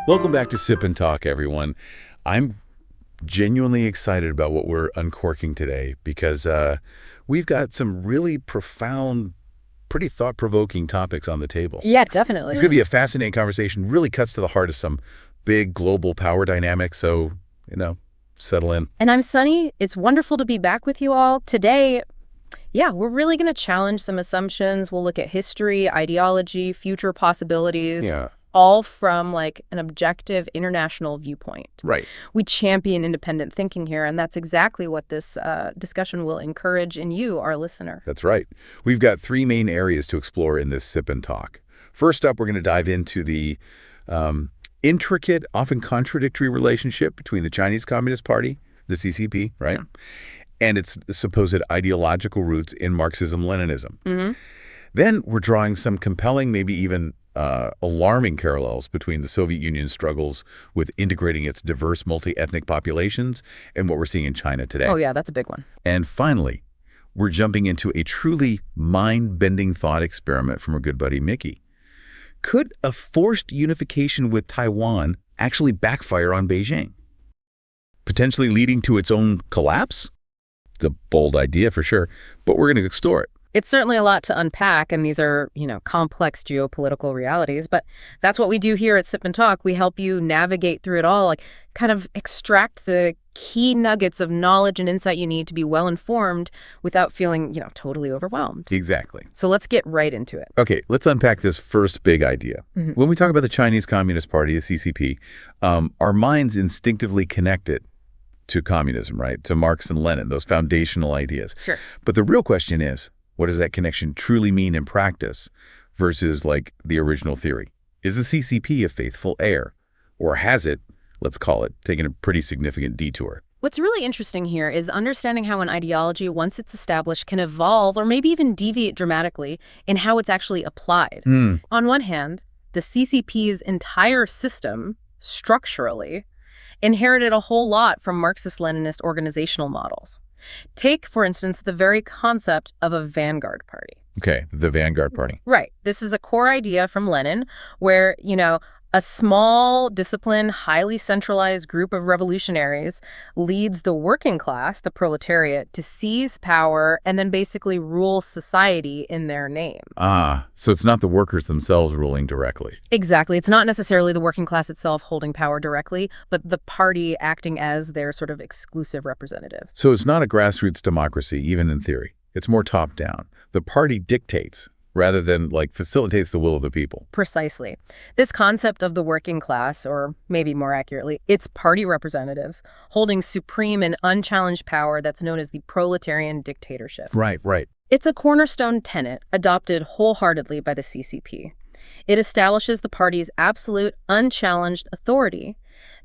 Welcome back to Sip and Talk, everyone. I'm genuinely excited about what we're uncorking today because we've got some really profound, pretty thought-provoking topics on the table. Yeah, definitely. It's going to be a fascinating conversation, really cuts to the heart of some big global power dynamics, so, settle in. And I'm Sunny. It's wonderful to be back with you all. Today, we're really going to challenge some assumptions. We'll look at history, ideology, future possibilities. Yeah. All from an objective international viewpoint. Right. We champion independent thinking here, and that's exactly what this discussion will encourage in you, our listener. That's right. We've got three main areas to explore in this Sip and Talk. First up, we're going to dive into the intricate, often contradictory relationship between the Chinese Communist Party, the CCP, right, and its supposed ideological roots in Marxism-Leninism. Mm-hmm. Then we're drawing some compelling, maybe even alarming parallels between the Soviet Union's struggles with integrating its diverse multi-ethnic populations and what we're seeing in China today. Oh, yeah, that's a big one. And finally, we're jumping into a truly mind-bending thought experiment from our good buddy Micky. Could a forced unification with Taiwan actually backfire on Beijing, potentially leading to its own collapse? It's a bold idea for sure, but we're going to explore it. It's certainly a lot to unpack, and these are, complex geopolitical realities, but that's what we do here at Sip and Talk. We help you navigate through it all, kind of extract the key nuggets of knowledge and insight you need to be well-informed without feeling, totally overwhelmed. Exactly. So let's get right into it. Okay, let's unpack this first big idea. Mm-hmm. When we talk about the Chinese Communist Party, the CCP, our minds instinctively connected to communism, right? To Marx and Lenin, those foundational ideas. Sure. But the real question is, what does that connection truly mean in practice versus the original theory? Is the CCP a faithful heir? Or has it, let's call it, taken a pretty significant detour? What's really interesting here is understanding how an ideology, once it's established, can evolve or maybe even deviate dramatically in how it's actually applied. On one hand, the CCP's entire system, structurally, inherited a whole lot from Marxist-Leninist organizational models. Take, for instance, the very concept of a vanguard party. Okay, the vanguard party. Right. This is a core idea from Lenin where, a small, disciplined, highly centralized group of revolutionaries leads the working class, the proletariat, to seize power and then basically rule society in their name. So it's not the workers themselves ruling directly. Exactly. It's not necessarily the working class itself holding power directly, but the party acting as their sort of exclusive representative. So it's not a grassroots democracy, even in theory. It's more top-down. The party dictates rather than facilitates the will of the people. Precisely. This concept of the working class, or maybe more accurately, its party representatives, holding supreme and unchallenged power that's known as the proletarian dictatorship. Right. It's a cornerstone tenet adopted wholeheartedly by the CCP. It establishes the party's absolute, unchallenged authority.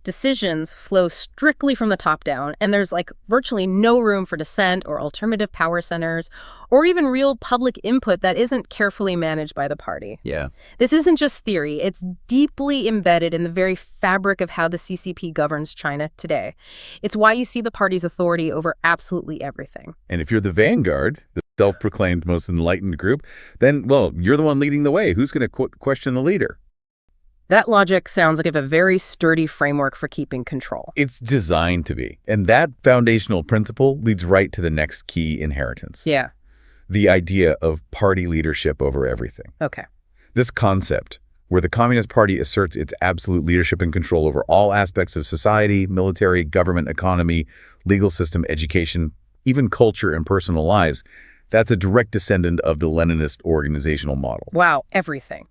Decisions flow strictly from the top down, and there's virtually no room for dissent or alternative power centers, or even real public input that isn't carefully managed by the party. Yeah. This isn't just theory. It's deeply embedded in the very fabric of how the CCP governs China today. It's why you see the party's authority over absolutely everything. And if you're the vanguard, the self-proclaimed most enlightened group, then, you're the one leading the way. Who's going to question the leader? That logic sounds like a very sturdy framework for keeping control. It's designed to be. And that foundational principle leads right to the next key inheritance. Yeah. The idea of party leadership over everything. Okay. This concept, where the Communist Party asserts its absolute leadership and control over all aspects of society, military, government, economy, legal system, education, even culture and personal lives, that's a direct descendant of the Leninist organizational model. Wow, everything.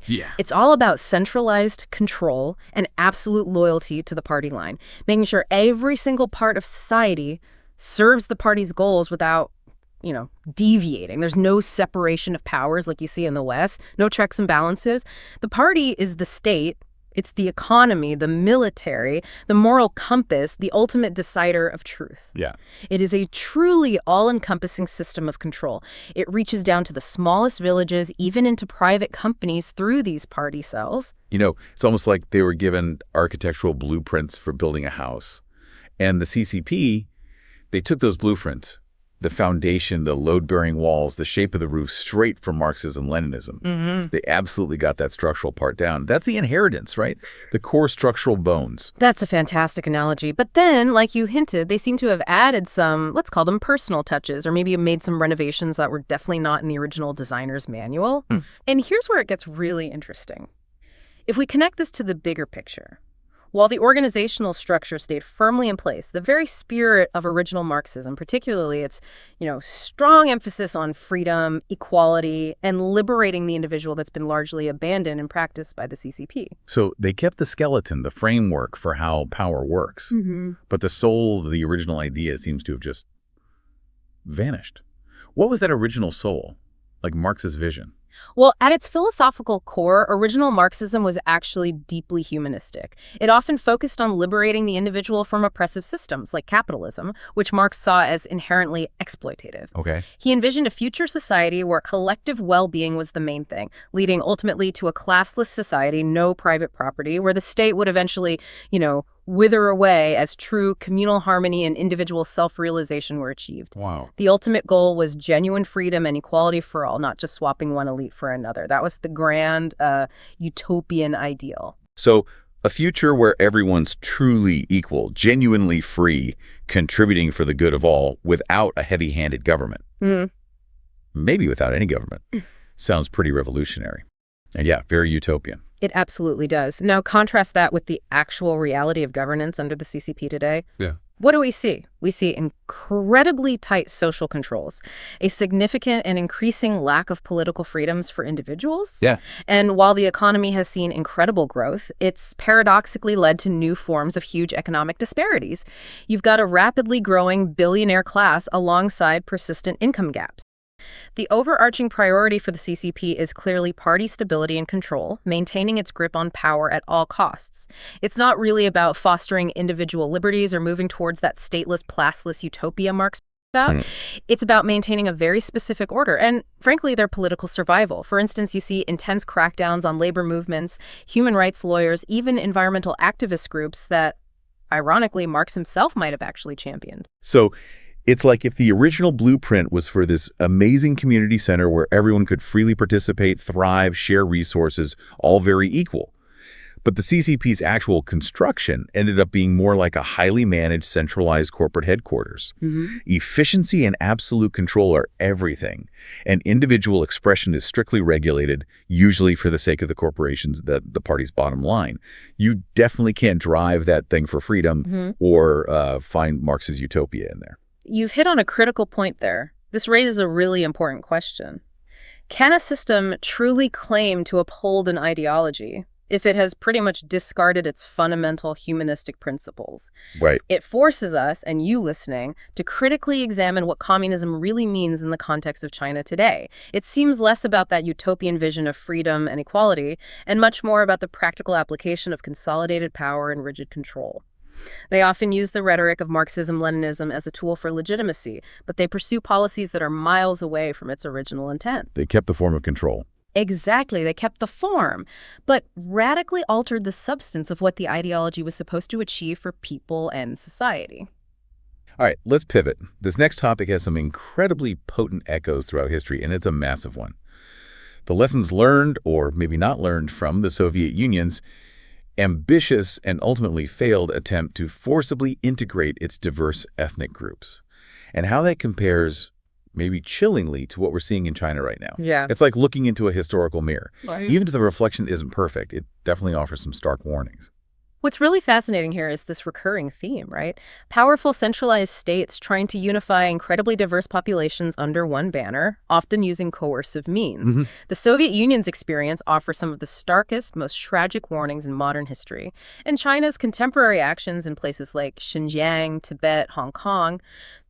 Yeah. It's all about centralized control and absolute loyalty to the party line, making sure every single part of society serves the party's goals without, deviating. There's no separation of powers like you see in the West, no checks and balances. The party is the state. It's the economy, the military, the moral compass, the ultimate decider of truth. Yeah. It is a truly all-encompassing system of control. It reaches down to the smallest villages, even into private companies through these party cells. It's almost like they were given architectural blueprints for building a house. And the CCP, they took those blueprints the foundation, the load-bearing walls, the shape of the roof, straight from Marxism-Leninism. They absolutely got that structural part down. That's the inheritance, right? The core structural bones. That's a fantastic analogy. But then, like you hinted, they seem to have added some, let's call them personal touches, or maybe made some renovations that were definitely not in the original designer's manual. And here's where it gets really interesting. If we connect this to the bigger picture, while the organizational structure stayed firmly in place, the very spirit of original Marxism, particularly its, strong emphasis on freedom, equality, and liberating the individual that's been largely abandoned in practice by the CCP. So they kept the skeleton, the framework for how power works. But the soul of the original idea seems to have just vanished. What was that original soul? Like Marx's vision? Well, at its philosophical core, original Marxism was actually deeply humanistic. It often focused on liberating the individual from oppressive systems like capitalism, which Marx saw as inherently exploitative. Okay. He envisioned a future society where collective well-being was the main thing, leading ultimately to a classless society, no private property, where the state would eventually, wither away as true communal harmony and individual self-realization were achieved. Wow. The ultimate goal was genuine freedom and equality for all, not just swapping one elite for another. That was the grand utopian ideal. So a future where everyone's truly equal, genuinely free, contributing for the good of all without a heavy-handed government. Maybe without any government. Sounds pretty revolutionary. And yeah, very utopian. It absolutely does. Now, contrast that with the actual reality of governance under the CCP today. Yeah. What do we see? We see incredibly tight social controls, a significant and increasing lack of political freedoms for individuals. Yeah. And while the economy has seen incredible growth, it's paradoxically led to new forms of huge economic disparities. You've got a rapidly growing billionaire class alongside persistent income gaps. The overarching priority for the CCP is clearly party stability and control, maintaining its grip on power at all costs. It's not really about fostering individual liberties or moving towards that stateless, classless utopia Marx about. It's about maintaining a very specific order and, frankly, their political survival. For instance, you see intense crackdowns on labor movements, human rights lawyers, even environmental activist groups that, ironically, Marx himself might have actually championed. So it's like if the original blueprint was for this amazing community center where everyone could freely participate, thrive, share resources, all very equal. But the CCP's actual construction ended up being more like a highly managed, centralized corporate headquarters. Efficiency and absolute control are everything, and individual expression is strictly regulated, usually for the sake of the corporations, the party's bottom line. You definitely can't drive that thing for freedom or find Marx's utopia in there. You've hit on a critical point there. This raises a really important question. Can a system truly claim to uphold an ideology if it has pretty much discarded its fundamental humanistic principles? Right. It forces us, and you listening, to critically examine what communism really means in the context of China today. It seems less about that utopian vision of freedom and equality, and much more about the practical application of consolidated power and rigid control. They often use the rhetoric of Marxism-Leninism as a tool for legitimacy, but they pursue policies that are miles away from its original intent. They kept the form of control. Exactly. They kept the form, but radically altered the substance of what the ideology was supposed to achieve for people and society. All right, let's pivot. This next topic has some incredibly potent echoes throughout history, and it's a massive one. The lessons learned, or maybe not learned, from the Soviet Union's ambitious and ultimately failed attempt to forcibly integrate its diverse ethnic groups, and how that compares maybe chillingly to what we're seeing in China right now. Yeah. It's like looking into a historical mirror. Right. Even if the reflection isn't perfect, it definitely offers some stark warnings. What's really fascinating here is this recurring theme, right? Powerful centralized states trying to unify incredibly diverse populations under one banner, often using coercive means. The Soviet Union's experience offers some of the starkest, most tragic warnings in modern history. And China's contemporary actions in places like Xinjiang, Tibet, Hong Kong,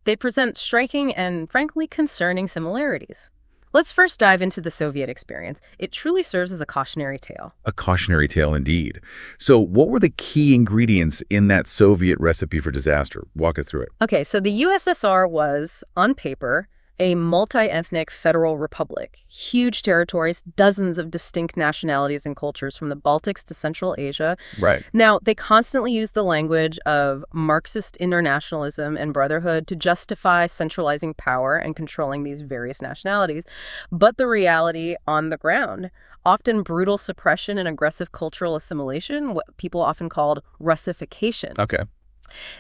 they present striking and, frankly, concerning similarities. Let's first dive into the Soviet experience. It truly serves as a cautionary tale. A cautionary tale indeed. So what were the key ingredients in that Soviet recipe for disaster? Walk us through it. Okay, so the USSR was, on paper, a multi-ethnic federal republic. Huge territories, dozens of distinct nationalities and cultures from the Baltics to Central Asia. Right. Now, they constantly use the language of Marxist internationalism and brotherhood to justify centralizing power and controlling these various nationalities. But the reality on the ground, often brutal suppression and aggressive cultural assimilation, what people often called Russification. Okay.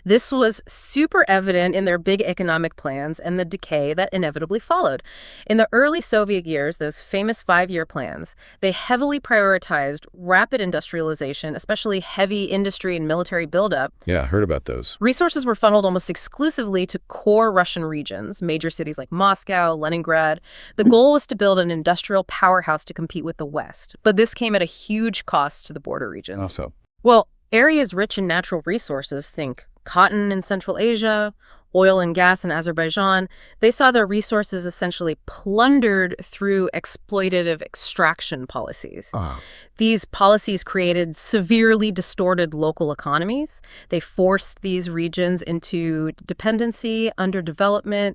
This was super evident in their big economic plans and the decay that inevitably followed. In the early Soviet years, those famous 5-year plans, they heavily prioritized rapid industrialization, especially heavy industry and military buildup. Yeah, I heard about those. Resources were funneled almost exclusively to core Russian regions, major cities like Moscow, Leningrad. The goal was to build an industrial powerhouse to compete with the West. But this came at a huge cost to the border regions. Also. Well, areas rich in natural resources, think cotton in Central Asia, oil and gas in Azerbaijan, they saw their resources essentially plundered through exploitative extraction policies. These policies created severely distorted local economies. They forced these regions into dependency, underdevelopment,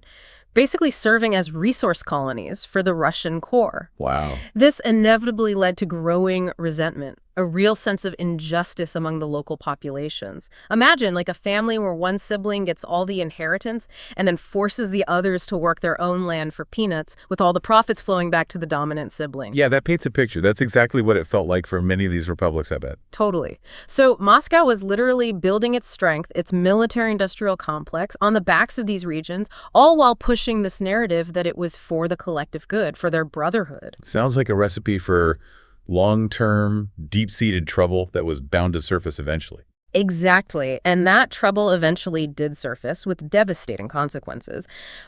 basically serving as resource colonies for the Russian core. Wow. This inevitably led to growing resentment, a real sense of injustice among the local populations. Imagine like a family where one sibling gets all the inheritance and then forces the others to work their own land for peanuts, with all the profits flowing back to the dominant sibling. Yeah, that paints a picture. That's exactly what it felt like for many of these republics, I bet. Totally. So Moscow was literally building its strength, its military-industrial complex, on the backs of these regions, all while pushing this narrative that it was for the collective good, for their brotherhood. Sounds like a recipe for long-term, deep-seated trouble that was bound to surface eventually. Exactly. And that trouble eventually did surface with devastating consequences.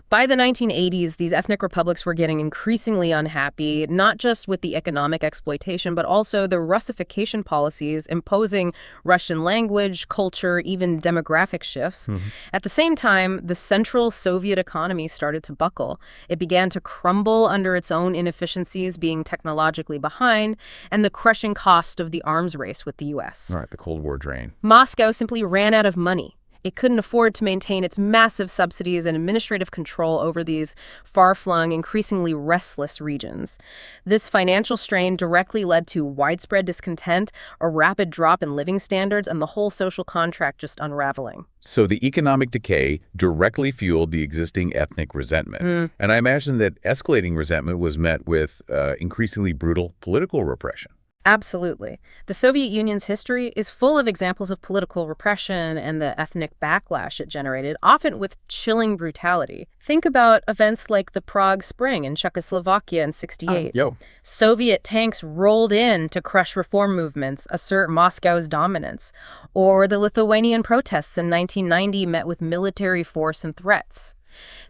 By the 1980s, these ethnic republics were getting increasingly unhappy, not just with the economic exploitation, but also the Russification policies imposing Russian language, culture, even demographic shifts. At the same time, the central Soviet economy started to buckle. It began to crumble under its own inefficiencies, being technologically behind, and the crushing cost of the arms race with the U.S. All right, the Cold War drain. Moscow simply ran out of money. It couldn't afford to maintain its massive subsidies and administrative control over these far-flung, increasingly restless regions. This financial strain directly led to widespread discontent, a rapid drop in living standards, and the whole social contract just unraveling. So the economic decay directly fueled the existing ethnic resentment. And I imagine that escalating resentment was met with increasingly brutal political repression. Absolutely. The Soviet Union's history is full of examples of political repression and the ethnic backlash it generated, often with chilling brutality. Think about events like the Prague Spring in Czechoslovakia in '68. Soviet tanks rolled in to crush reform movements, assert Moscow's dominance. Or the Lithuanian protests in 1990 met with military force and threats.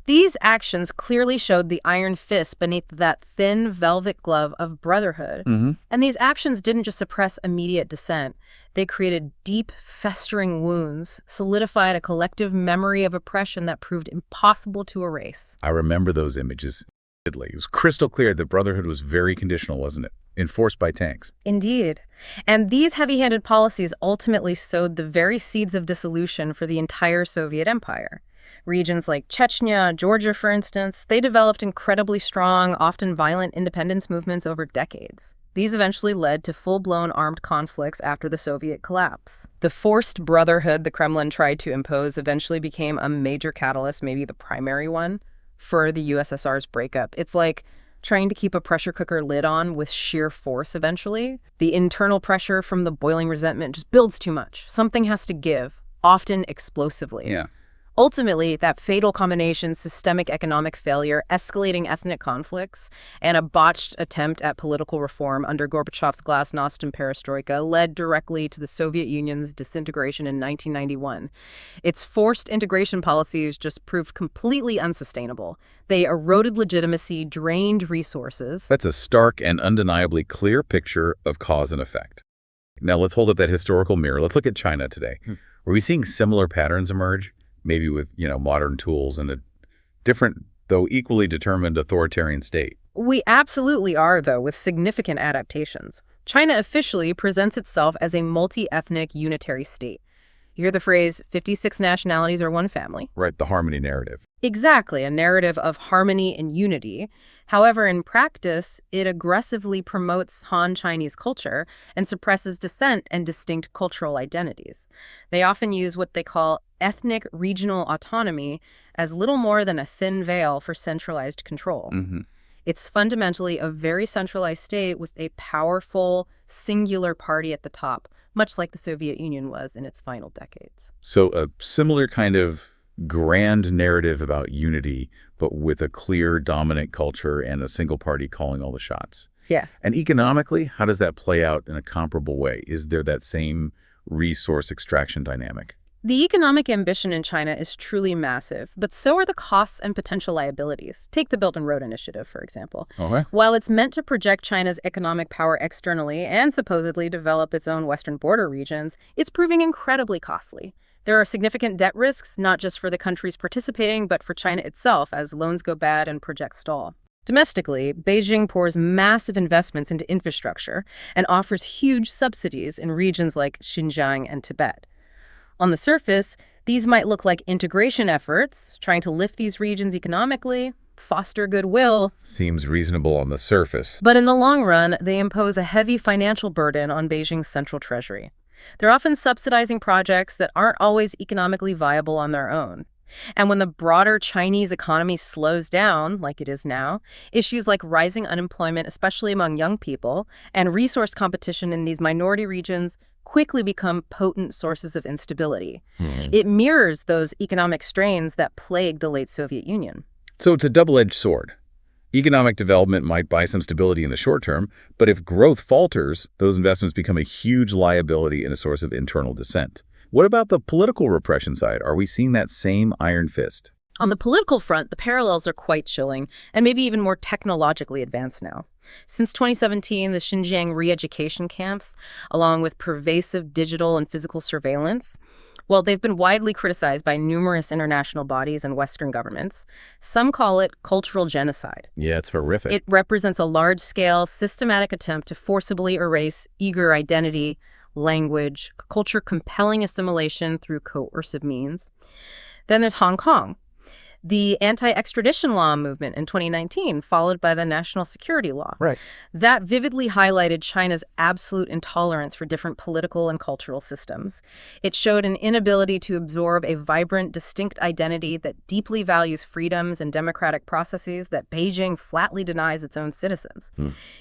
These actions clearly showed the iron fist beneath that thin velvet glove of brotherhood. And these actions didn't just suppress immediate dissent. They created deep, festering wounds, solidified a collective memory of oppression that proved impossible to erase. I remember those images vividly. It was crystal clear that brotherhood was very conditional, wasn't it? Enforced by tanks. Indeed. And these heavy-handed policies ultimately sowed the very seeds of dissolution for the entire Soviet Empire. Regions like Chechnya, Georgia, for instance, they developed incredibly strong, often violent independence movements over decades. These eventually led to full-blown armed conflicts after the Soviet collapse. The forced brotherhood the Kremlin tried to impose eventually became a major catalyst, maybe the primary one, for the USSR's breakup. It's like trying to keep a pressure cooker lid on with sheer force eventually. The internal pressure from the boiling resentment just builds too much. Something has to give, often explosively. Yeah. Ultimately, that fatal combination, systemic economic failure, escalating ethnic conflicts, and a botched attempt at political reform under Gorbachev's glasnost and perestroika led directly to the Soviet Union's disintegration in 1991. Its forced integration policies just proved completely unsustainable. They eroded legitimacy, drained resources. That's a stark and undeniably clear picture of cause and effect. Now let's hold up that historical mirror. Let's look at China today. Are we seeing similar patterns emerge? Maybe with, modern tools and a different, though equally determined authoritarian state. We absolutely are, though, with significant adaptations. China officially presents itself as a multi-ethnic unitary state. You hear the phrase, 56 nationalities or one family. Right, the harmony narrative. Exactly, a narrative of harmony and unity. However, in practice, it aggressively promotes Han Chinese culture and suppresses dissent and distinct cultural identities. They often use what they call ethnic regional autonomy as little more than a thin veil for centralized control. Mm-hmm. It's fundamentally a very centralized state with a powerful, singular party at the top, much like the Soviet Union was in its final decades. So a similar kind of grand narrative about unity, but with a clear dominant culture and a single party calling all the shots. Yeah. And economically, how does that play out in a comparable way? Is there that same resource extraction dynamic? The economic ambition in China is truly massive, but so are the costs and potential liabilities. Take the Belt and Road Initiative, for example. Okay. While it's meant to project China's economic power externally and supposedly develop its own western border regions, it's proving incredibly costly. There are significant debt risks, not just for the countries participating, but for China itself as loans go bad and projects stall. Domestically, Beijing pours massive investments into infrastructure and offers huge subsidies in regions like Xinjiang and Tibet. On the surface, these might look like integration efforts, trying to lift these regions economically, foster goodwill. Seems reasonable on the surface. But in the long run, they impose a heavy financial burden on Beijing's central treasury. They're often subsidizing projects that aren't always economically viable on their own. And when the broader Chinese economy slows down, like it is now, issues like rising unemployment, especially among young people, and resource competition in these minority regions quickly become potent sources of instability. It mirrors those economic strains that plagued the late Soviet Union. So it's a double-edged sword. Economic development might buy some stability in the short term, but if growth falters, those investments become a huge liability and a source of internal dissent. What about the political repression side? Are we seeing that same iron fist? On the political front, the parallels are quite chilling, and maybe even more technologically advanced now. Since 2017, the Xinjiang re-education camps, along with pervasive digital and physical surveillance, well, they've been widely criticized by numerous international bodies and Western governments. Some call it cultural genocide. Yeah, it's horrific. It represents a large-scale, systematic attempt to forcibly erase Uyghur identity, language, culture, compelling assimilation through coercive means. Then there's Hong Kong. The anti-extradition law movement in 2019, followed by the national security law. Right. That vividly highlighted China's absolute intolerance for different political and cultural systems. It showed an inability to absorb a vibrant, distinct identity that deeply values freedoms and democratic processes that Beijing flatly denies its own citizens.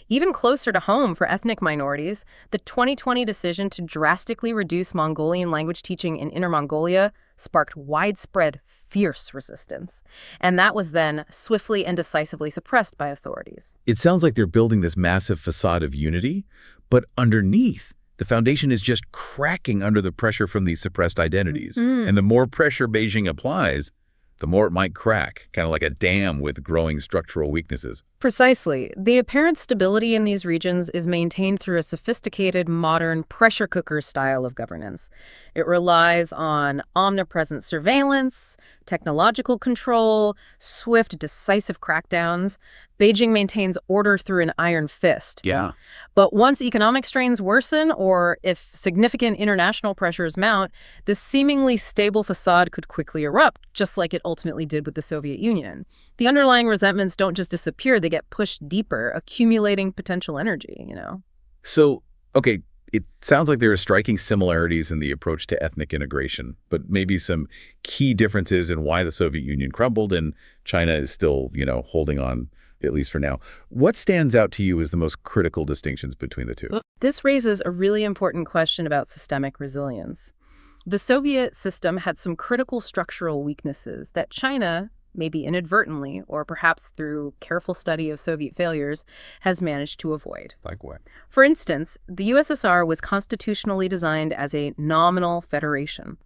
Even closer to home for ethnic minorities, the 2020 decision to drastically reduce Mongolian language teaching in Inner Mongolia sparked widespread, fierce resistance. And that was then swiftly and decisively suppressed by authorities. It sounds like they're building this massive facade of unity, but underneath, the foundation is just cracking under the pressure from these suppressed identities. And the more pressure Beijing applies, the more it might crack, kind of like a dam with growing structural weaknesses. Precisely. The apparent stability in these regions is maintained through a sophisticated, modern, pressure cooker style of governance. It relies on omnipresent surveillance, technological control, swift, decisive crackdowns. Beijing maintains order through an iron fist. Yeah. But once economic strains worsen, or if significant international pressures mount, this seemingly stable facade could quickly erupt, just like it ultimately did with the Soviet Union. The underlying resentments don't just disappear, they get pushed deeper, accumulating potential energy, So, okay, it sounds like there are striking similarities in the approach to ethnic integration, but maybe some key differences in why the Soviet Union crumbled and China is still, holding on, at least for now. What stands out to you as the most critical distinctions between the two? This raises a really important question about systemic resilience. The Soviet system had some critical structural weaknesses that China, maybe inadvertently, or perhaps through careful study of Soviet failures, has managed to avoid. Like what? For instance, the USSR was constitutionally designed as a nominal federation.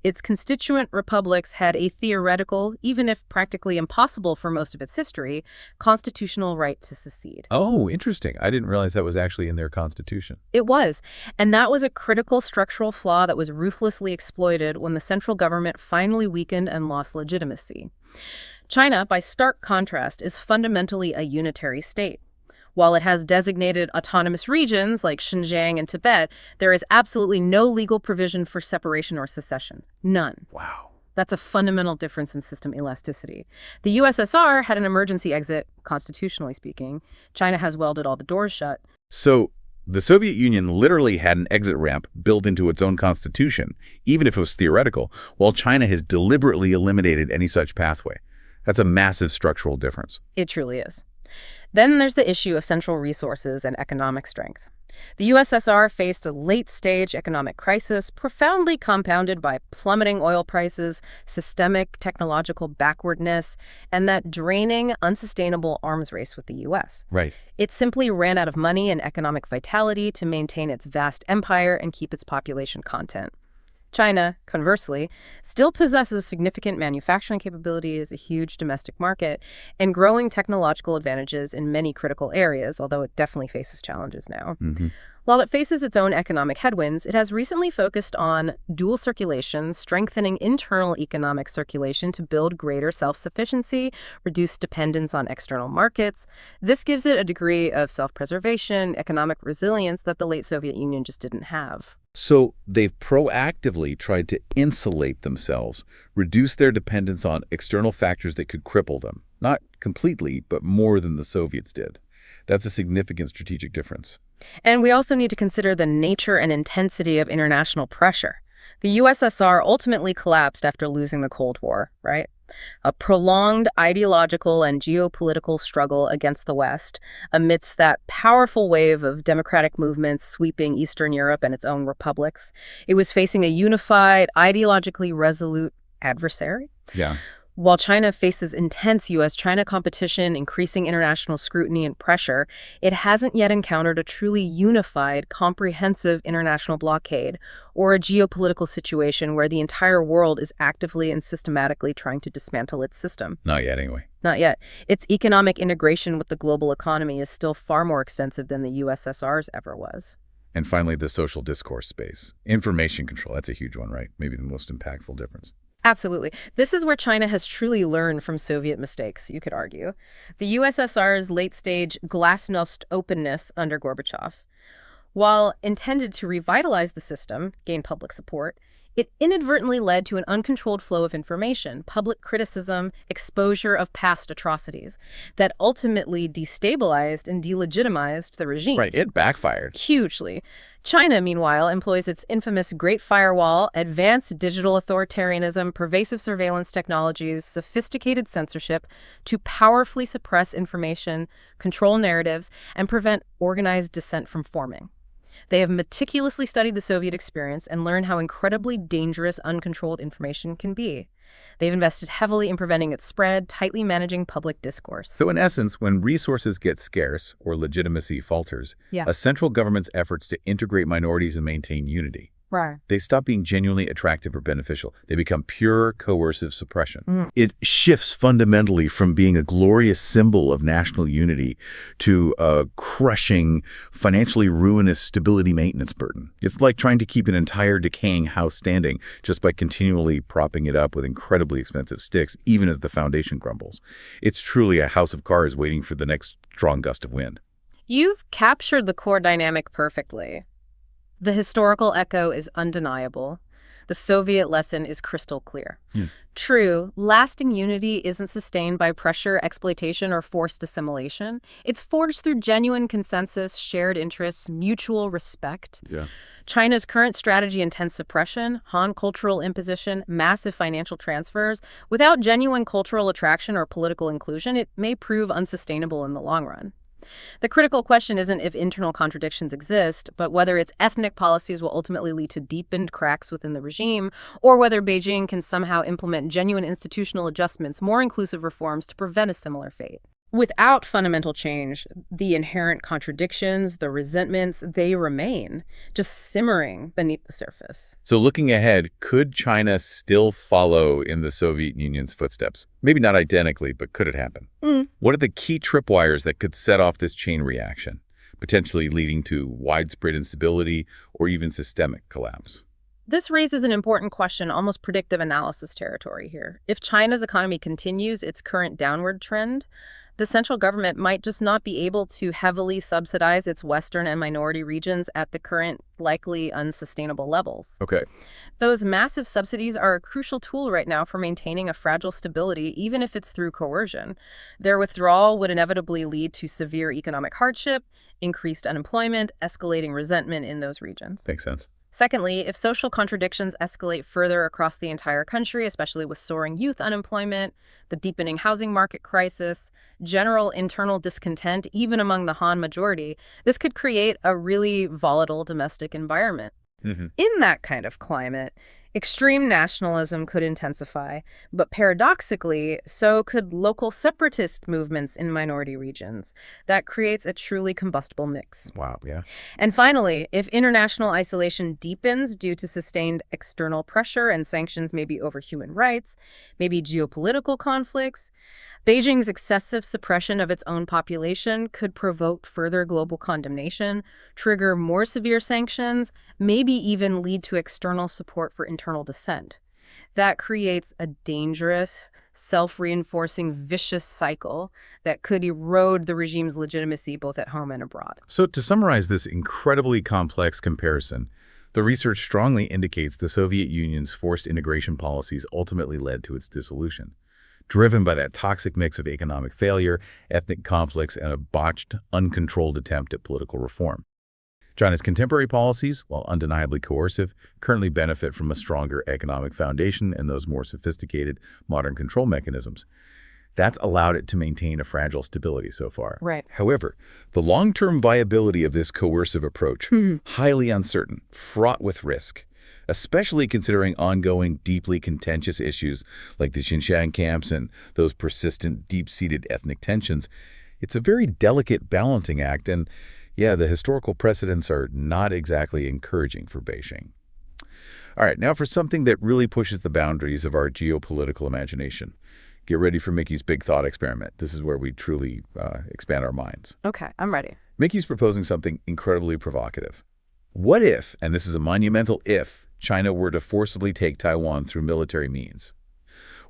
Its constituent republics had a theoretical, even if practically impossible for most of its history, constitutional right to secede. Oh, interesting. I didn't realize that was actually in their constitution. It was, and that was a critical structural flaw that was ruthlessly exploited when the central government finally weakened and lost legitimacy. China, by stark contrast, is fundamentally a unitary state. While it has designated autonomous regions like Xinjiang and Tibet, there is absolutely no legal provision for separation or secession. None. Wow. That's a fundamental difference in system elasticity. The USSR had an emergency exit, constitutionally speaking. China has welded all the doors shut. So the Soviet Union literally had an exit ramp built into its own constitution, even if it was theoretical, while China has deliberately eliminated any such pathway. That's a massive structural difference. It truly is. Then there's the issue of central resources and economic strength. The USSR faced a late-stage economic crisis profoundly compounded by plummeting oil prices, systemic technological backwardness, and that draining, unsustainable arms race with the U.S. Right. It simply ran out of money and economic vitality to maintain its vast empire and keep its population content. China, conversely, still possesses significant manufacturing capabilities, a huge domestic market, and growing technological advantages in many critical areas, although it definitely faces challenges now. While it faces its own economic headwinds, it has recently focused on dual circulation, strengthening internal economic circulation to build greater self-sufficiency, reduce dependence on external markets. This gives it a degree of self-preservation, economic resilience that the late Soviet Union just didn't have. So they've proactively tried to insulate themselves, reduce their dependence on external factors that could cripple them. Not completely, but more than the Soviets did. That's a significant strategic difference. And we also need to consider the nature and intensity of international pressure. The USSR ultimately collapsed after losing the Cold War, right? A prolonged ideological and geopolitical struggle against the West amidst that powerful wave of democratic movements sweeping Eastern Europe and its own republics. It was facing a unified, ideologically resolute adversary. Yeah. While China faces intense U.S.-China competition, increasing international scrutiny and pressure, it hasn't yet encountered a truly unified, comprehensive international blockade or a geopolitical situation where the entire world is actively and systematically trying to dismantle its system. Not yet, anyway. Not yet. Its economic integration with the global economy is still far more extensive than the USSR's ever was. And finally, the social discourse space. Information control, that's a huge one, right? Maybe the most impactful difference. Absolutely. This is where China has truly learned from Soviet mistakes, you could argue. The USSR's late-stage glasnost openness under Gorbachev, while intended to revitalize the system, gain public support, it inadvertently led to an uncontrolled flow of information, public criticism, exposure of past atrocities that ultimately destabilized and delegitimized the regime. Right, it backfired. Hugely. China, meanwhile, employs its infamous Great Firewall, advanced digital authoritarianism, pervasive surveillance technologies, sophisticated censorship to powerfully suppress information, control narratives, and prevent organized dissent from forming. They have meticulously studied the Soviet experience and learned how incredibly dangerous uncontrolled information can be. They've invested heavily in preventing its spread, tightly managing public discourse. So in essence, when resources get scarce or legitimacy falters, a central government's efforts to integrate minorities and maintain unity, they stop being genuinely attractive or beneficial. They become pure coercive suppression. It shifts fundamentally from being a glorious symbol of national unity to a crushing, financially ruinous stability maintenance burden. It's like trying to keep an entire decaying house standing just by continually propping it up with incredibly expensive sticks, even as the foundation crumbles. It's truly a house of cards waiting for the next strong gust of wind. You've captured the core dynamic perfectly. The historical echo is undeniable. The Soviet lesson is crystal clear. True, lasting unity isn't sustained by pressure, exploitation, or forced assimilation. It's forged through genuine consensus, shared interests, mutual respect. China's current strategy intends suppression, Han cultural imposition, massive financial transfers. Without genuine cultural attraction or political inclusion, it may prove unsustainable in the long run. The critical question isn't if internal contradictions exist, but whether its ethnic policies will ultimately lead to deepened cracks within the regime, or whether Beijing can somehow implement genuine institutional adjustments, more inclusive reforms to prevent a similar fate. Without fundamental change, the inherent contradictions, the resentments, they remain, just simmering beneath the surface. So looking ahead, could China still follow in the Soviet Union's footsteps? Maybe not identically, but could it happen? What are the key tripwires that could set off this chain reaction, potentially leading to widespread instability or even systemic collapse? This raises an important question, almost predictive analysis territory here. If China's economy continues its current downward trend, the central government might just not be able to heavily subsidize its Western and minority regions at the current, likely unsustainable levels. Okay. Those massive subsidies are a crucial tool right now for maintaining a fragile stability, even if it's through coercion. Their withdrawal would inevitably lead to severe economic hardship, increased unemployment, escalating resentment in those regions. Makes sense. Secondly, if social contradictions escalate further across the entire country, especially with soaring youth unemployment, the deepening housing market crisis, general internal discontent, even among the Han majority, this could create a really volatile domestic environment. In that kind of climate, extreme nationalism could intensify, but paradoxically, so could local separatist movements in minority regions. That creates a truly combustible mix. Wow, yeah. And finally, if international isolation deepens due to sustained external pressure and sanctions maybe over human rights, maybe geopolitical conflicts, Beijing's excessive suppression of its own population could provoke further global condemnation, trigger more severe sanctions, maybe even lead to external support for internal dissent. That creates a dangerous, self-reinforcing, vicious cycle that could erode the regime's legitimacy both at home and abroad. So to summarize this incredibly complex comparison, the research strongly indicates the Soviet Union's forced integration policies ultimately led to its dissolution, driven by that toxic mix of economic failure, ethnic conflicts, and a botched, uncontrolled attempt at political reform. China's contemporary policies, while undeniably coercive, currently benefit from a stronger economic foundation and those more sophisticated modern control mechanisms. That's allowed it to maintain a fragile stability so far. Right. However, the long-term viability of this coercive approach, highly uncertain, fraught with risk, especially considering ongoing, deeply contentious issues like the Xinjiang camps and those persistent, deep-seated ethnic tensions. It's a very delicate balancing act, and yeah, the historical precedents are not exactly encouraging for Beijing. All right, now for something that really pushes the boundaries of our geopolitical imagination. Get ready for Micky's big thought experiment. This is where we truly expand our minds. Okay, I'm ready. Micky's proposing something incredibly provocative. What if, and this is a monumental if, China were to forcibly take Taiwan through military means?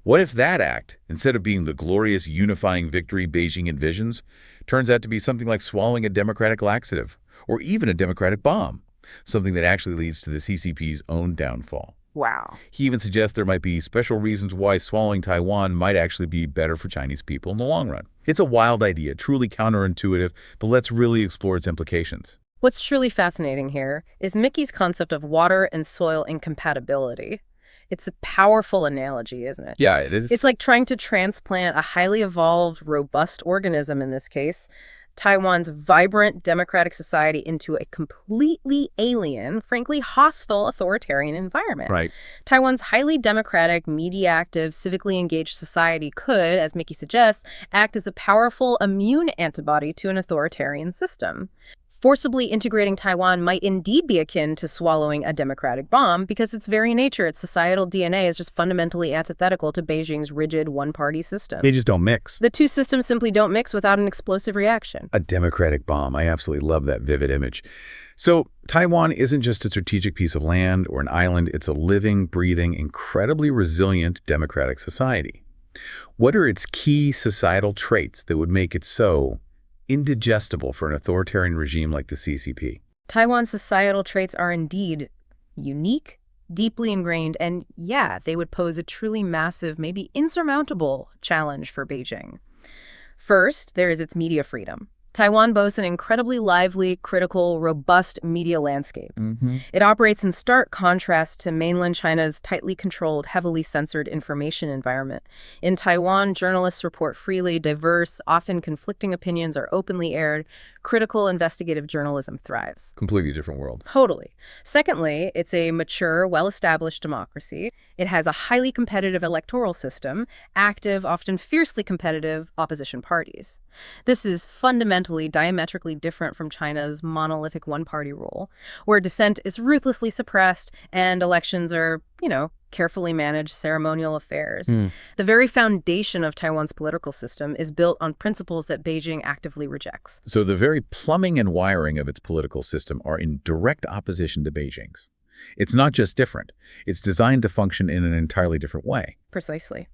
What if that act, instead of being the glorious unifying victory Beijing envisions, turns out to be something like swallowing a democratic laxative, or even a democratic bomb, something that actually leads to the CCP's own downfall? Wow. He even suggests there might be special reasons why swallowing Taiwan might actually be better for Chinese people in the long run. It's a wild idea, truly counterintuitive, but let's really explore its implications. What's truly fascinating here is Micky's concept of water and soil incompatibility. It's a powerful analogy, isn't it? Yeah, it is. It's like trying to transplant a highly evolved, robust organism, in this case, Taiwan's vibrant democratic society, into a completely alien, frankly hostile authoritarian environment. Right. Taiwan's highly democratic, media-active, civically engaged society could, as Micky suggests, act as a powerful immune antibody to an authoritarian system. Forcibly integrating Taiwan might indeed be akin to swallowing a democratic bomb because its very nature, its societal DNA, is just fundamentally antithetical to Beijing's rigid one-party system. They just don't mix. The two systems simply don't mix without an explosive reaction. A democratic bomb. I absolutely love that vivid image. So Taiwan isn't just a strategic piece of land or an island. It's a living, breathing, incredibly resilient democratic society. What are its key societal traits that would make it so indigestible for an authoritarian regime like the CCP? Taiwan's societal traits are indeed unique, deeply ingrained, and yeah, they would pose a truly massive, maybe insurmountable challenge for Beijing. First, there is its media freedom. Taiwan boasts an incredibly lively, critical, robust media landscape. It operates in stark contrast to mainland China's tightly controlled, heavily censored information environment. In Taiwan, journalists report freely, diverse, often conflicting opinions are openly aired. Critical investigative journalism thrives. Completely different world. Totally. Secondly, it's a mature, well-established democracy. It has a highly competitive electoral system, active, often fiercely competitive opposition parties. This is fundamentally diametrically different from China's monolithic one-party rule, where dissent is ruthlessly suppressed and elections are, carefully managed ceremonial affairs. The very foundation of Taiwan's political system is built on principles that Beijing actively rejects. So the very plumbing and wiring of its political system are in direct opposition to Beijing's. It's not just different. It's designed to function in an entirely different way. Precisely.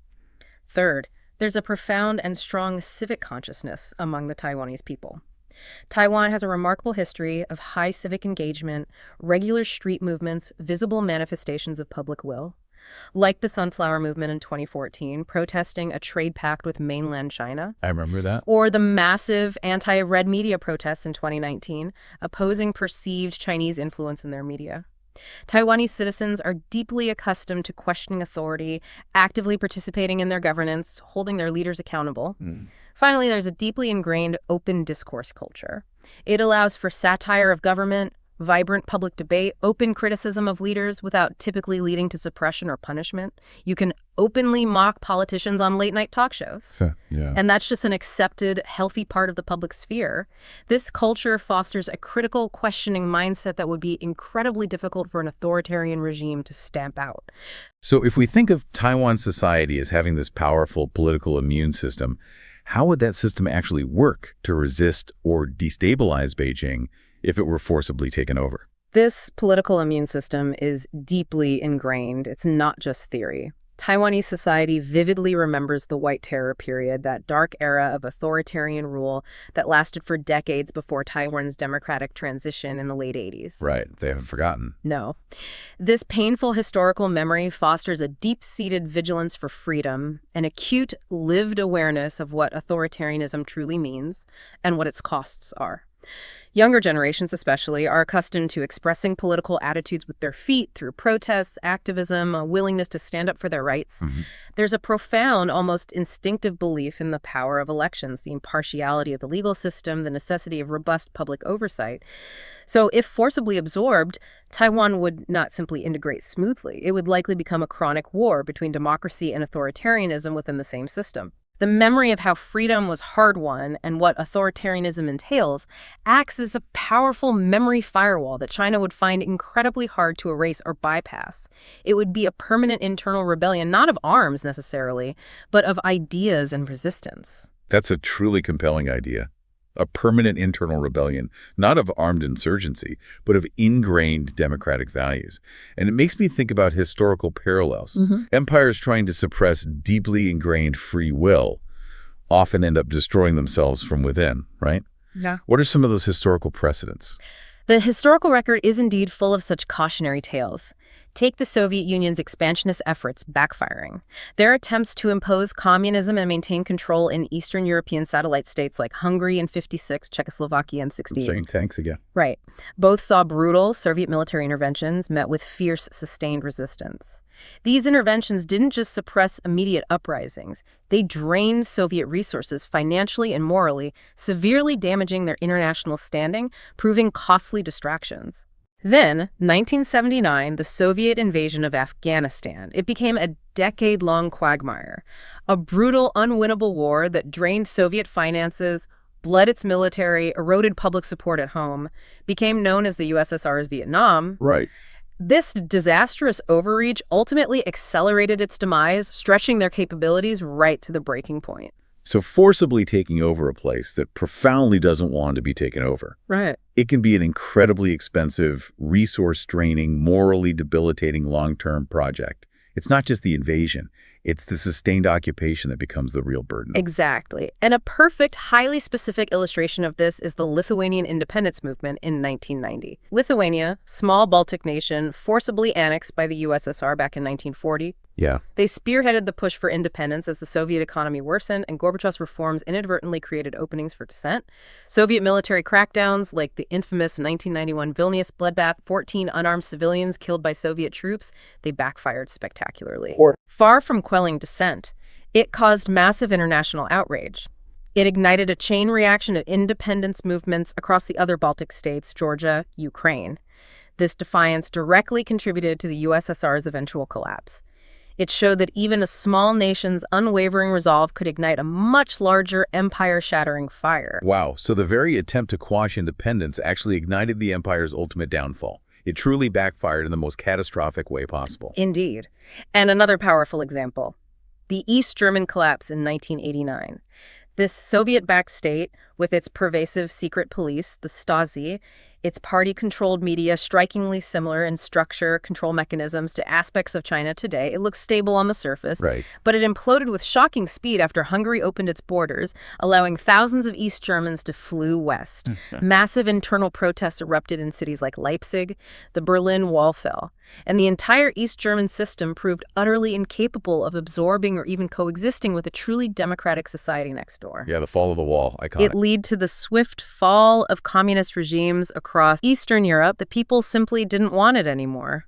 Third, There's a profound and strong civic consciousness among the Taiwanese people. Taiwan has a remarkable history of high civic engagement, regular street movements, visible manifestations of public will. Like the Sunflower Movement in 2014, protesting a trade pact with mainland China. I remember that. Or the massive anti-red media protests in 2019, opposing perceived Chinese influence in their media. Taiwanese citizens are deeply accustomed to questioning authority, actively participating in their governance, holding their leaders accountable. Finally, there's a deeply ingrained open discourse culture. It allows for satire of government, vibrant public debate, open criticism of leaders without typically leading to suppression or punishment. You can openly mock politicians on late-night talk shows. Yeah. And that's just an accepted, healthy part of the public sphere. This culture fosters a critical, questioning mindset that would be incredibly difficult for an authoritarian regime to stamp out. So if we think of Taiwan society as having this powerful political immune system, how would that system actually work to resist or destabilize Beijing if it were forcibly taken over? This political immune system is deeply ingrained. It's not just theory. Taiwanese society vividly remembers the White Terror period, that dark era of authoritarian rule that lasted for decades before Taiwan's democratic transition in the late 80s. Right. They haven't forgotten. No. This painful historical memory fosters a deep-seated vigilance for freedom, an acute, lived awareness of what authoritarianism truly means and what its costs are. Younger generations especially are accustomed to expressing political attitudes with their feet through protests, activism, a willingness to stand up for their rights. There's a profound, almost instinctive belief in the power of elections, the impartiality of the legal system, the necessity of robust public oversight. So if forcibly absorbed, Taiwan would not simply integrate smoothly. It would likely become a chronic war between democracy and authoritarianism within the same system. The memory of how freedom was hard-won and what authoritarianism entails acts as a powerful memory firewall that China would find incredibly hard to erase or bypass. It would be a permanent internal rebellion, not of arms necessarily, but of ideas and resistance. That's a truly compelling idea. A permanent internal rebellion, not of armed insurgency, but of ingrained democratic values. And it makes me think about historical parallels. Empires trying to suppress deeply ingrained free will often end up destroying themselves from within, right? Yeah. What are some of those historical precedents? The historical record is indeed full of such cautionary tales. Take the Soviet Union's expansionist efforts backfiring. Their attempts to impose communism and maintain control in Eastern European satellite states like Hungary in '56, Czechoslovakia in '68. Saying tanks again. Right. Both saw brutal Soviet military interventions met with fierce, sustained resistance. These interventions didn't just suppress immediate uprisings. They drained Soviet resources financially and morally, severely damaging their international standing, proving costly distractions. Then, 1979, the Soviet invasion of Afghanistan. It became a decade-long quagmire, a brutal, unwinnable war that drained Soviet finances, bled its military, eroded public support at home, became known as the USSR's Vietnam. Right. This disastrous overreach ultimately accelerated its demise, stretching their capabilities right to the breaking point. So forcibly taking over a place that profoundly doesn't want to be taken over. Right. It can be an incredibly expensive, resource-draining, morally debilitating long-term project. It's not just the invasion. It's the sustained occupation that becomes the real burden. Exactly. And a perfect, highly specific illustration of this is the Lithuanian independence movement in 1990. Lithuania, small Baltic nation, forcibly annexed by the USSR back in 1940. Yeah. They spearheaded the push for independence as the Soviet economy worsened, and Gorbachev's reforms inadvertently created openings for dissent. Soviet military crackdowns, like the infamous 1991 Vilnius bloodbath, 14 unarmed civilians killed by Soviet troops, they backfired spectacularly. Far from quelling dissent, it caused massive international outrage. It ignited a chain reaction of independence movements across the other Baltic states, Georgia, Ukraine. This defiance directly contributed to the USSR's eventual collapse. It showed that even a small nation's unwavering resolve could ignite a much larger empire-shattering fire. Wow. So the very attempt to quash independence actually ignited the empire's ultimate downfall. It truly backfired in the most catastrophic way possible. Indeed. And another powerful example, the East German collapse in 1989. This Soviet-backed state, with its pervasive secret police, the Stasi, Its party-controlled media, strikingly similar in structure, control mechanisms to aspects of China today. It looks stable on the surface, Right. but it imploded with shocking speed after Hungary opened its borders, allowing thousands of East Germans to flee west. Massive internal protests erupted in cities like Leipzig. The Berlin Wall fell, and the entire East German system proved utterly incapable of absorbing or even coexisting with a truly democratic society next door. Yeah, the fall of the wall, iconic. It led to the swift fall of communist regimes across Eastern Europe. The people simply didn't want it anymore.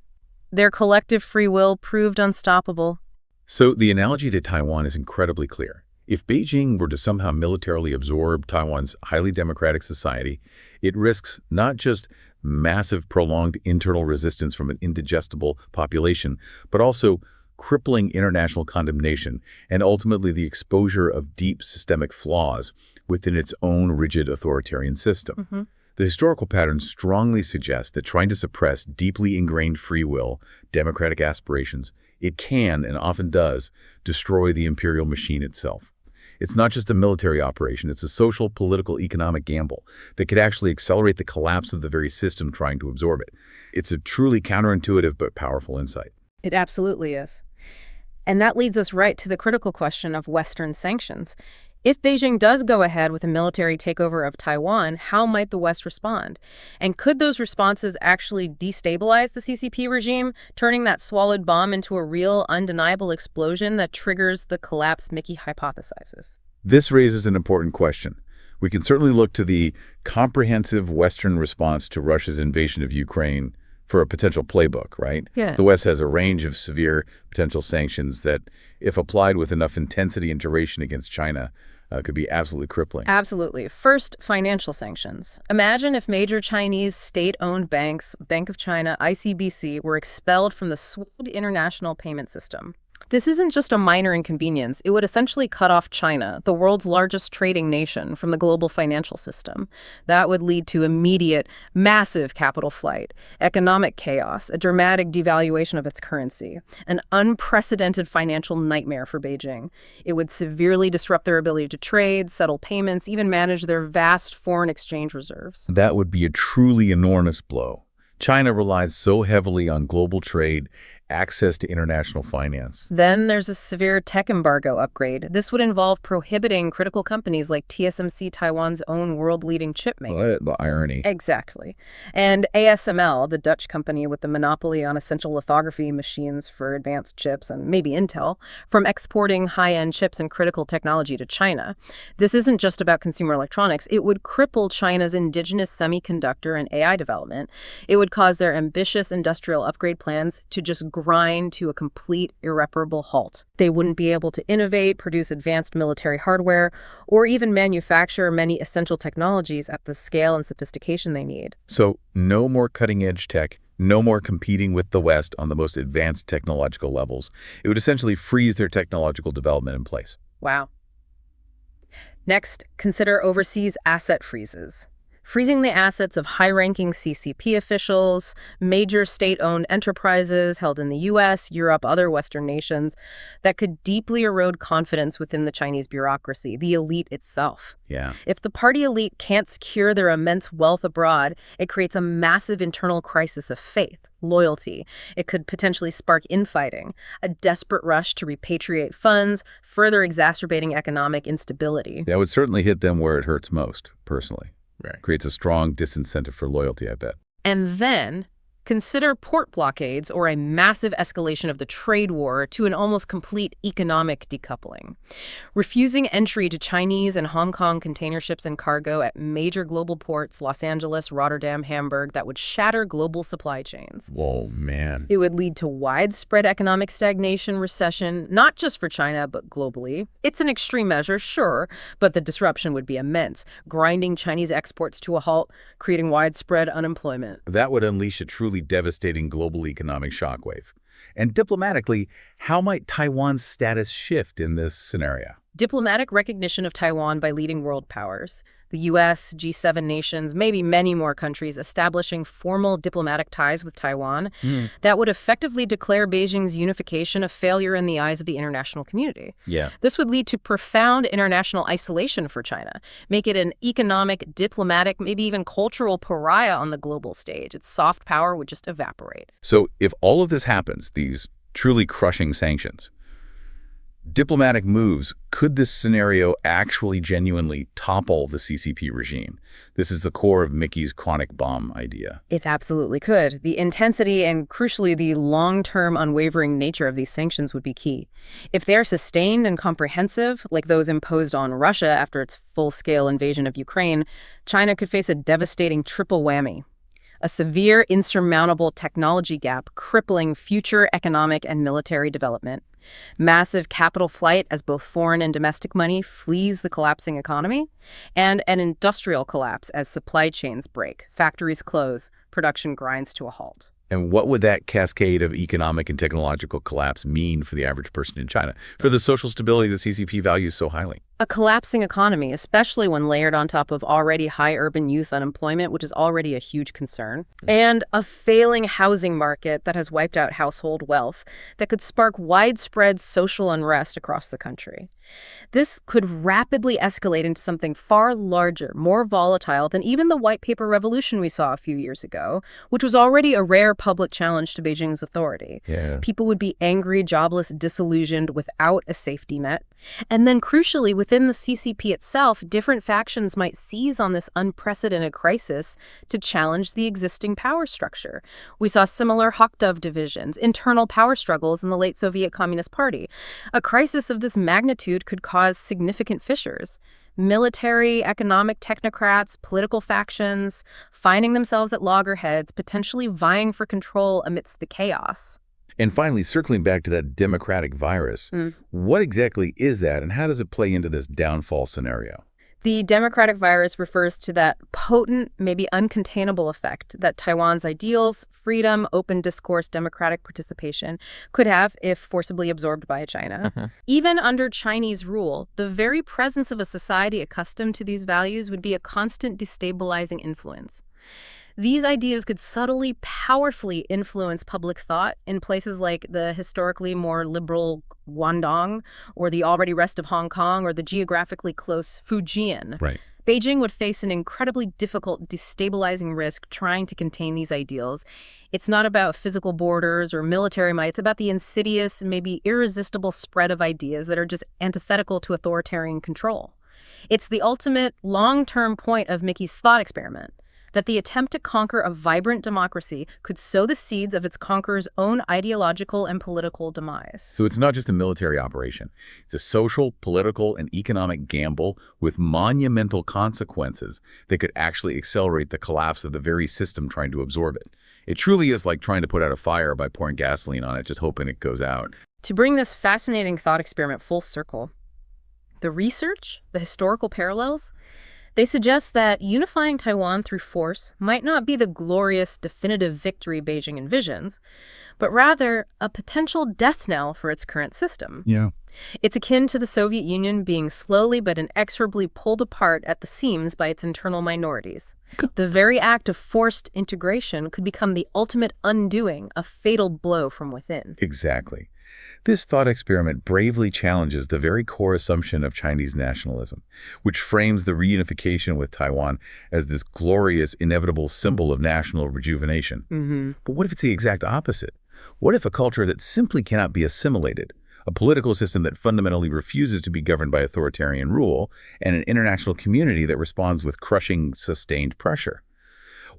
Their collective free will proved unstoppable. So the analogy to Taiwan is incredibly clear. If Beijing were to somehow militarily absorb Taiwan's highly democratic society, it risks not just massive prolonged internal resistance from an indigestible population, but also crippling international condemnation and ultimately the exposure of deep systemic flaws within its own rigid authoritarian system. The historical pattern strongly suggests that trying to suppress deeply ingrained free will, democratic aspirations, it can, and often does, destroy the imperial machine itself. It's not just a military operation, it's a social, political, economic gamble that could actually accelerate the collapse of the very system trying to absorb it. It's a truly counterintuitive but powerful insight. It absolutely is. And that leads us right to the critical question of Western sanctions. If Beijing does go ahead with a military takeover of Taiwan, how might the West respond? And could those responses actually destabilize the CCP regime, turning that swallowed bomb into a real, undeniable explosion that triggers the collapse Micky hypothesizes? This raises an important question. We can certainly look to the comprehensive Western response to Russia's invasion of Ukraine for a potential playbook, right? Yeah. The West has a range of severe potential sanctions that, if applied with enough intensity and duration against China, could be absolutely crippling. Absolutely. First, financial sanctions. Imagine if major Chinese state-owned banks, Bank of China, ICBC, were expelled from the SWIFT international payment system. This isn't just a minor inconvenience. It would essentially cut off China, the world's largest trading nation, from the global financial system. That would lead to immediate, massive capital flight, economic chaos, a dramatic devaluation of its currency, an unprecedented financial nightmare for Beijing. It would severely disrupt their ability to trade, settle payments, even manage their vast foreign exchange reserves. That would be a truly enormous blow. China relies so heavily on global trade, access to international finance. Then there's a severe tech embargo upgrade. This would involve prohibiting critical companies like TSMC, Taiwan's own world-leading chip maker. The irony. Exactly. And ASML, the Dutch company with the monopoly on essential lithography machines for advanced chips, and maybe Intel, from exporting high-end chips and critical technology to China. This isn't just about consumer electronics. It would cripple China's indigenous semiconductor and AI development. It would cause their ambitious industrial upgrade plans to just grind to a complete irreparable halt. They wouldn't be able to innovate, produce advanced military hardware, or even manufacture many essential technologies at the scale and sophistication they need. So no more cutting-edge tech, no more competing with the West on the most advanced technological levels. It would essentially freeze their technological development in place. Wow. Next, consider overseas asset freezes. Freezing the assets of high-ranking CCP officials, major state-owned enterprises held in the U.S., Europe, other Western nations, that could deeply erode confidence within the Chinese bureaucracy, the elite itself. Yeah. If the party elite can't secure their immense wealth abroad, it creates a massive internal crisis of faith, loyalty. It could potentially spark infighting, a desperate rush to repatriate funds, further exacerbating economic instability. That would certainly hit them where it hurts most, personally. Right. Creates a strong disincentive for loyalty, I bet. And then consider port blockades or a massive escalation of the trade war to an almost complete economic decoupling. Refusing entry to Chinese and Hong Kong container ships and cargo at major global ports, Los Angeles, Rotterdam, Hamburg, that would shatter global supply chains. Whoa, man. It would lead to widespread economic stagnation, recession, not just for China, but globally. It's an extreme measure, sure, but the disruption would be immense, grinding Chinese exports to a halt, creating widespread unemployment. That would unleash a truly devastating global economic shockwave. And diplomatically, how might Taiwan's status shift in this scenario? Diplomatic recognition of Taiwan by leading world powers. The US, G7 nations, maybe many more countries establishing formal diplomatic ties with Taiwan that would effectively declare Beijing's unification a failure in the eyes of the international community. Yeah. This would lead to profound international isolation for China, make it an economic, diplomatic, maybe even cultural pariah on the global stage. Its soft power would just evaporate. So if all of this happens, these truly crushing sanctions, diplomatic moves, could this scenario actually genuinely topple the CCP regime? This is the core of Micky's chronic bomb idea. It absolutely could. The intensity and, crucially, the long-term unwavering nature of these sanctions would be key. If they're sustained and comprehensive, like those imposed on Russia after its full-scale invasion of Ukraine, China could face a devastating triple whammy. A severe, insurmountable technology gap crippling future economic and military development. Massive capital flight as both foreign and domestic money flees the collapsing economy, and an industrial collapse as supply chains break, factories close, production grinds to a halt. And what would that cascade of economic and technological collapse mean for the average person in China, for the social stability the CCP values so highly? A collapsing economy, especially when layered on top of already high urban youth unemployment, which is already a huge concern, and a failing housing market that has wiped out household wealth that could spark widespread social unrest across the country. This could rapidly escalate into something far larger, more volatile than even the white paper revolution we saw a few years ago, which was already a rare public challenge to Beijing's authority. Yeah. People would be angry, jobless, disillusioned, without a safety net. And then, crucially, within the CCP itself, different factions might seize on this unprecedented crisis to challenge the existing power structure. We saw similar hawk-dove divisions, internal power struggles in the late Soviet Communist Party. A crisis of this magnitude could cause significant fissures. Military, economic technocrats, political factions, finding themselves at loggerheads, potentially vying for control amidst the chaos. And finally, circling back to that democratic virus, what exactly is that and how does it play into this downfall scenario? The democratic virus refers to that potent, maybe uncontainable effect that Taiwan's ideals, freedom, open discourse, democratic participation could have if forcibly absorbed by China. Even under Chinese rule, the very presence of a society accustomed to these values would be a constant destabilizing influence. These ideas could subtly, powerfully influence public thought in places like the historically more liberal Guangdong, or the already restive Hong Kong, or the geographically close Fujian. Right. Beijing would face an incredibly difficult, destabilizing risk trying to contain these ideals. It's not about physical borders or military might. It's about the insidious, maybe irresistible spread of ideas that are just antithetical to authoritarian control. It's the ultimate long-term point of Micky's thought experiment, that the attempt to conquer a vibrant democracy could sow the seeds of its conqueror's own ideological and political demise. So it's not just a military operation. It's a social, political, and economic gamble with monumental consequences that could actually accelerate the collapse of the very system trying to absorb it. It truly is like trying to put out a fire by pouring gasoline on it, just hoping it goes out. To bring this fascinating thought experiment full circle, the research, the historical parallels, they suggest that unifying Taiwan through force might not be the glorious, definitive victory Beijing envisions, but rather a potential death knell for its current system. Yeah. It's akin to the Soviet Union being slowly but inexorably pulled apart at the seams by its internal minorities. The very act of forced integration could become the ultimate undoing, a fatal blow from within. Exactly. This thought experiment bravely challenges the very core assumption of Chinese nationalism, which frames the reunification with Taiwan as this glorious, inevitable symbol of national rejuvenation. But what if it's the exact opposite? What if a culture that simply cannot be assimilated, a political system that fundamentally refuses to be governed by authoritarian rule, and an international community that responds with crushing, sustained pressure?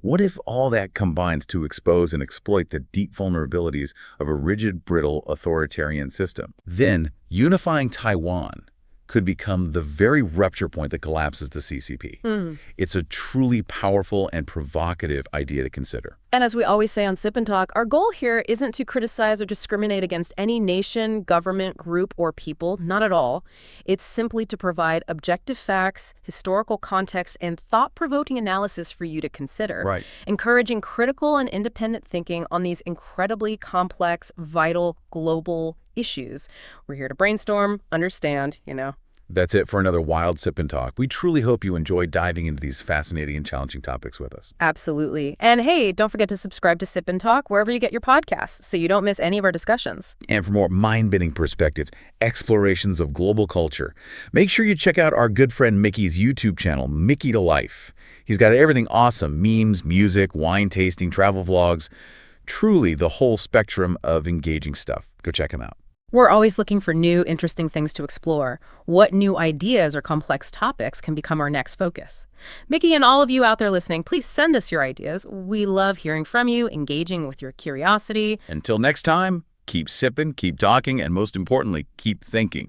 What if all that combines to expose and exploit the deep vulnerabilities of a rigid, brittle, authoritarian system? Then, unifying Taiwan could become the very rupture point that collapses the CCP. It's a truly powerful and provocative idea to consider. And as we always say on Sip&Talk, our goal here isn't to criticize or discriminate against any nation, government, group, or people, not at all. It's simply to provide objective facts, historical context, and thought-provoking analysis for you to consider, Right. encouraging critical and independent thinking on these incredibly complex, vital, global issues. We're here to brainstorm, understand, That's it for another wild Sip and Talk. We truly hope you enjoy diving into these fascinating and challenging topics with us. Absolutely. And hey, don't forget to subscribe to Sip and Talk wherever you get your podcasts so you don't miss any of our discussions. And for more mind-bending perspectives, explorations of global culture, make sure you check out our good friend Micky's YouTube channel, Micky to Life. He's got everything awesome: memes, music, wine tasting, travel vlogs. Truly the whole spectrum of engaging stuff. Go check him out. We're always looking for new, interesting things to explore. What new ideas or complex topics can become our next focus? Micky and all of you out there listening, please send us your ideas. We love hearing from you, engaging with your curiosity. Until next time, keep sipping, keep talking, and most importantly, keep thinking.